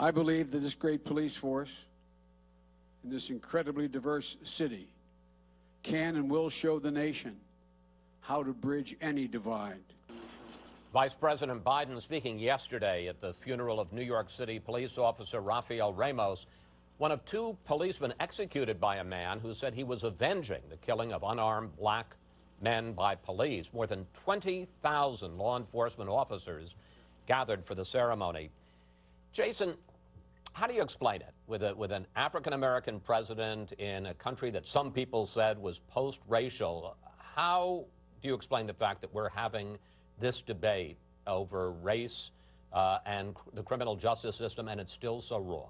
I believe that this great police force in this incredibly diverse city can and will show the nation how to bridge any divide. Vice President Biden speaking yesterday at the funeral of New York City police officer Rafael Ramos, one of two policemen executed by a man who said he was avenging the killing of unarmed black men by police. More than 20,000 law enforcement officers gathered for the ceremony. Jason, how do you explain it with an African-American president in a country that some people said was post-racial? How do you explain the fact that we're having this debate over race and the criminal justice system, and it's still so raw?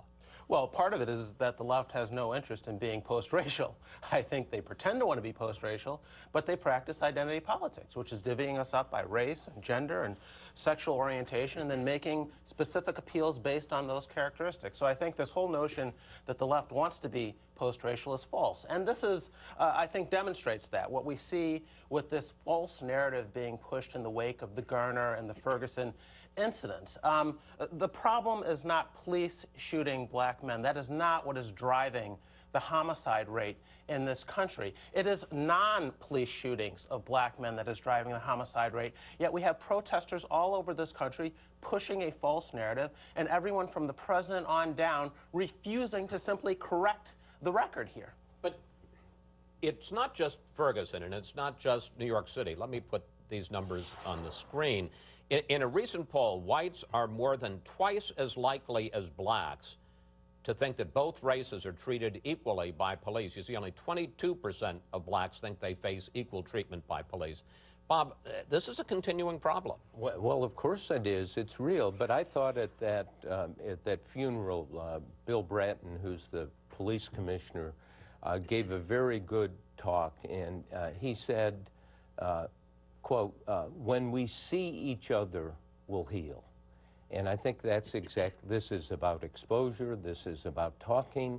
Well, part of it is that the left has no interest in being post-racial. I think they pretend to want to be post-racial, but they practice identity politics, which is divvying us up by race and gender and sexual orientation, and then making specific appeals based on those characteristics. So I think this whole notion that the left wants to be post-racial is false. And this is, I think, demonstrates that. What we see with this false narrative being pushed in the wake of the Garner and the Ferguson incidents. The problem is not police shooting black men. That is not what is driving the homicide rate in this country. It is non-police shootings of black men that is driving the homicide rate. Yet we have protesters all over this country pushing a false narrative, and everyone from the president on down refusing to simply correct the record here. But it's not just Ferguson, and it's not just New York City. Let me put these numbers on the screen. In a recent poll, whites are more than twice as likely as blacks to think that both races are treated equally by police. You see, only 22% of blacks think they face equal treatment by police. Bob, this is a continuing problem. Well, of course it is. It's real. But I thought at that funeral, Bill Bratton, who's the police commissioner, gave a very good talk, and he said, quote, when we see each other, we'll heal. And I think that's exactly, this is about exposure, this is about talking.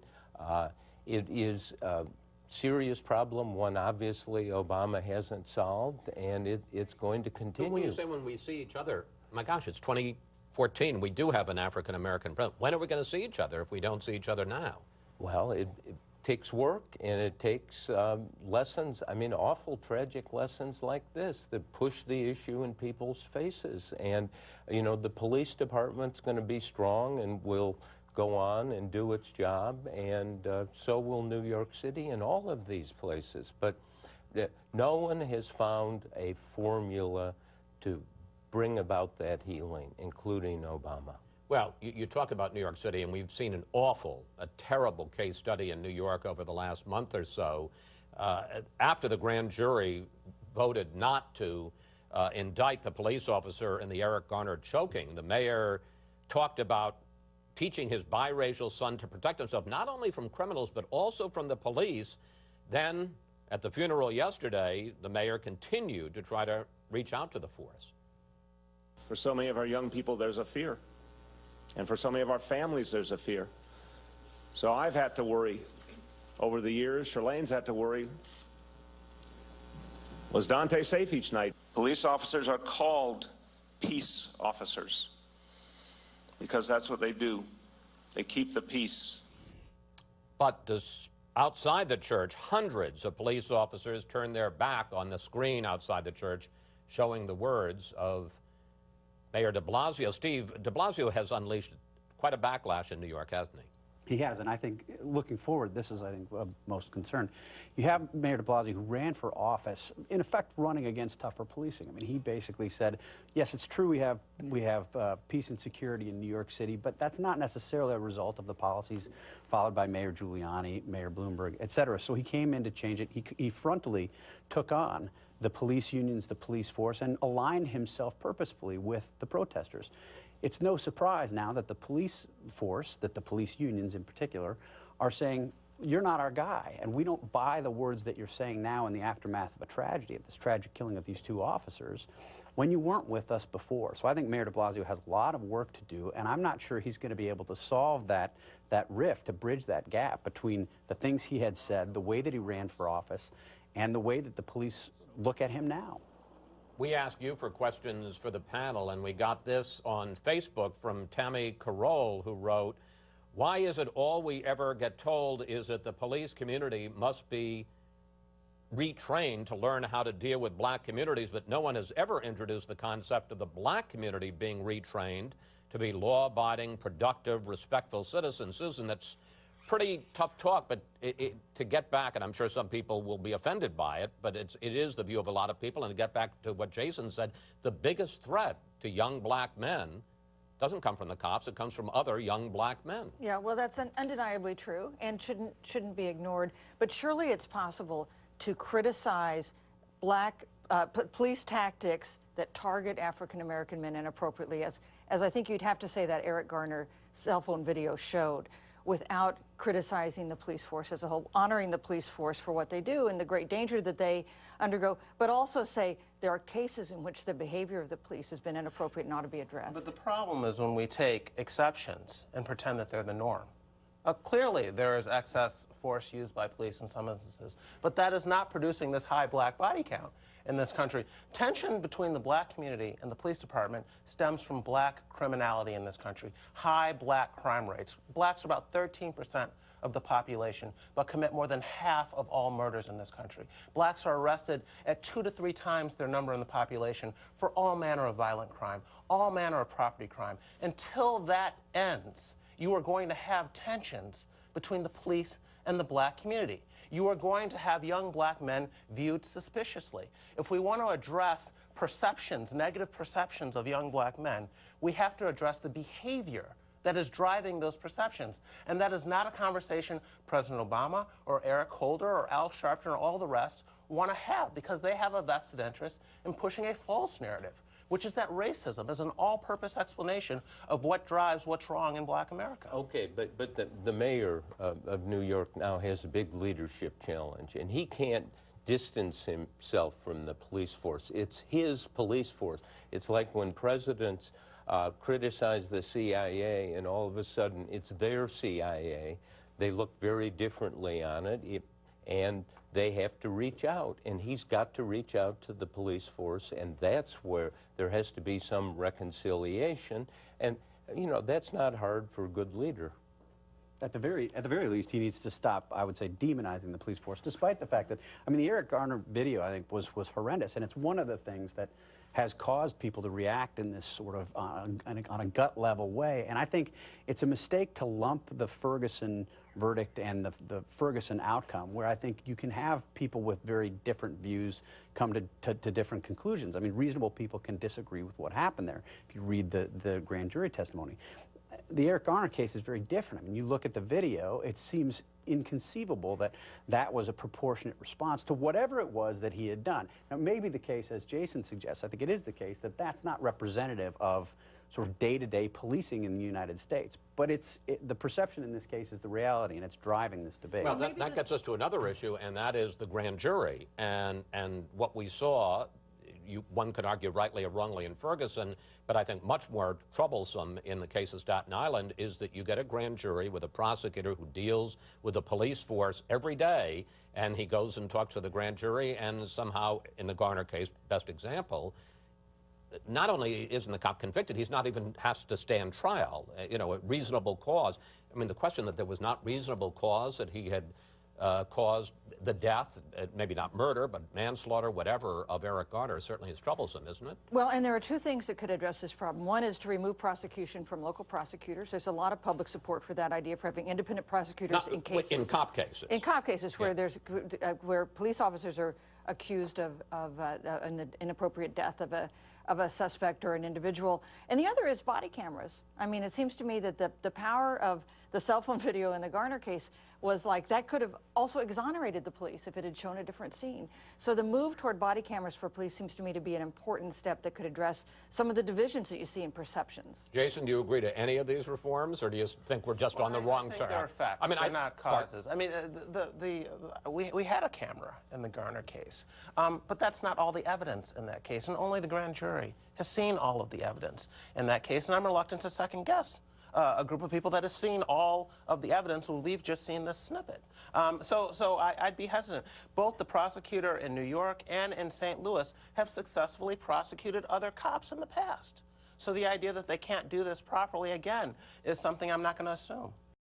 It is a serious problem, one obviously Obama hasn't solved, and it's going to continue. But when you say when we see each other, my gosh, it's 2014, we do have an African-American president. When are we going to see each other if we don't see each other now? Well, it takes work, and it takes lessons, I mean, awful, tragic lessons like this that push the issue in people's faces. And, you know, the police department's going to be strong and will go on and do its job, and so will New York City and all of these places. But no one has found a formula to bring about that healing, including Obama. Well, you talk about New York City, and we've seen a terrible case study in New York over the last month or so. After the grand jury voted not to indict the police officer in the Eric Garner choking, the mayor talked about teaching his biracial son to protect himself, not only from criminals, but also from the police. Then, at the funeral yesterday, the mayor continued to try to reach out to the force. For so many of our young people, there's a fear. And for so many of our families, there's a fear. So I've had to worry over the years. Charlene's had to worry. Was Dante safe each night? Police officers are called peace officers because that's what they do. They keep the peace. But outside the church, hundreds of police officers turned their back on the screen outside the church, showing the words of Mayor de Blasio. Steve, de Blasio has unleashed quite a backlash in New York, hasn't he? He has, and I think looking forward, this is, I think, of most concern. You have Mayor de Blasio, who ran for office, in effect running against tougher policing. I mean, he basically said, yes, it's true we have peace and security in New York City, but that's not necessarily a result of the policies followed by Mayor Giuliani, Mayor Bloomberg, et cetera. So he came in to change it. He frontally took on the police unions, the police force, and aligned himself purposefully with the protesters. It's no surprise now that the police force, that the police unions in particular, are saying, you're not our guy, and we don't buy the words that you're saying now in the aftermath of a tragedy, of this tragic killing of these two officers, when you weren't with us before. So I think Mayor de Blasio has a lot of work to do, and I'm not sure he's going to be able to solve that rift, to bridge that gap between the things he had said, the way that he ran for office, and the way that the police look at him now. We asked you for questions for the panel, and we got this on Facebook from Tammy Carroll, who wrote, "Why is it all we ever get told is that the police community must be retrained to learn how to deal with black communities, but no one has ever introduced the concept of the black community being retrained to be law-abiding, productive, respectful citizens." Susan, that's pretty tough talk, but to get back, and I'm sure some people will be offended by it, but it is the view of a lot of people, and to get back to what Jason said, the biggest threat to young black men doesn't come from the cops, it comes from other young black men. Yeah, well, that's undeniably true and shouldn't be ignored, but surely it's possible to criticize police tactics that target African-American men inappropriately, as I think you'd have to say that Eric Garner cell phone video showed, without criticizing the police force as a whole, honoring the police force for what they do and the great danger that they undergo, but also say there are cases in which the behavior of the police has been inappropriate and ought to be addressed. But the problem is when we take exceptions and pretend that they're the norm. Clearly, there is excess force used by police in some instances, but that is not producing this high black body count in this country. Tension between the black community and the police department stems from black criminality in this country, high black crime rates. Blacks are about 13% of the population, but commit more than half of all murders in this country. Blacks are arrested at 2 to 3 times their number in the population for all manner of violent crime, all manner of property crime. Until that ends, you are going to have tensions between the police and the black community. You are going to have young black men viewed suspiciously. If we want to address perceptions, negative perceptions of young black men, we have to address the behavior that is driving those perceptions. And that is not a conversation President Obama or Eric Holder or Al Sharpton or all the rest want to have, because they have a vested interest in pushing a false narrative, which is that racism is an all-purpose explanation of what drives what's wrong in black America. Okay, but the mayor of New York now has a big leadership challenge, and he can't distance himself from the police force. It's his police force. It's like when presidents criticize the CIA, and all of a sudden it's their CIA. They look very differently on it, and they have to reach out, and he's got to reach out to the police force, and that's where there has to be some reconciliation, and you know, that's not hard for a good leader. At the very least, he needs to stop, I would say, demonizing the police force, despite the fact that, I mean, the Eric Garner video, I think, was horrendous, and it's one of the things that has caused people to react in this sort of on a gut level way. And I think it's a mistake to lump the Ferguson verdict and the Ferguson outcome, where I think you can have people with very different views come to different conclusions. I mean, reasonable people can disagree with what happened there if you read the grand jury testimony. The Eric Garner case is very different. I mean, you look at the video, it seems inconceivable that that was a proportionate response to whatever it was that he had done. Now, maybe the case, as Jason suggests, I think it is the case that that's not representative of sort of day-to-day policing in the United States. But the perception in this case is the reality, and it's driving this debate. Well, that gets us to another issue, and that is the grand jury. And what we saw, one could argue rightly or wrongly in Ferguson, but I think much more troublesome in the case of Staten Island is that you get a grand jury with a prosecutor who deals with the police force every day, and he goes and talks to the grand jury, and somehow, in the Garner case, best example, not only isn't the cop convicted, he's not even has to stand trial, you know, a reasonable cause. I mean, the question that there was not reasonable cause, that he had caused the death, maybe not murder, but manslaughter, whatever, of Eric Garner certainly is troublesome, isn't it? Well, and there are two things that could address this problem. One is to remove prosecution from local prosecutors. There's a lot of public support for that idea, for having independent prosecutors in cases. In cop cases. In cop cases where there's where police officers are accused of an inappropriate death of a suspect or an individual. And the other is body cameras. I mean, it seems to me that the power of the cell phone video in the Garner case was like that could have also exonerated the police if it had shown a different scene. So the move toward body cameras for police seems to me to be an important step that could address some of the divisions that you see in perceptions. Jason, do you agree to any of these reforms, or do you think we're just on the wrong track? They're effects. I mean, they're not causes. I mean, we had a camera in the Garner case, but that's not all the evidence in that case, and only the grand jury has seen all of the evidence in that case, and I'm reluctant to second guess a group of people that has seen all of the evidence when we've just seen this snippet. So I'd be hesitant. Both the prosecutor in New York and in St. Louis have successfully prosecuted other cops in the past. So the idea that they can't do this properly again is something I'm not going to assume.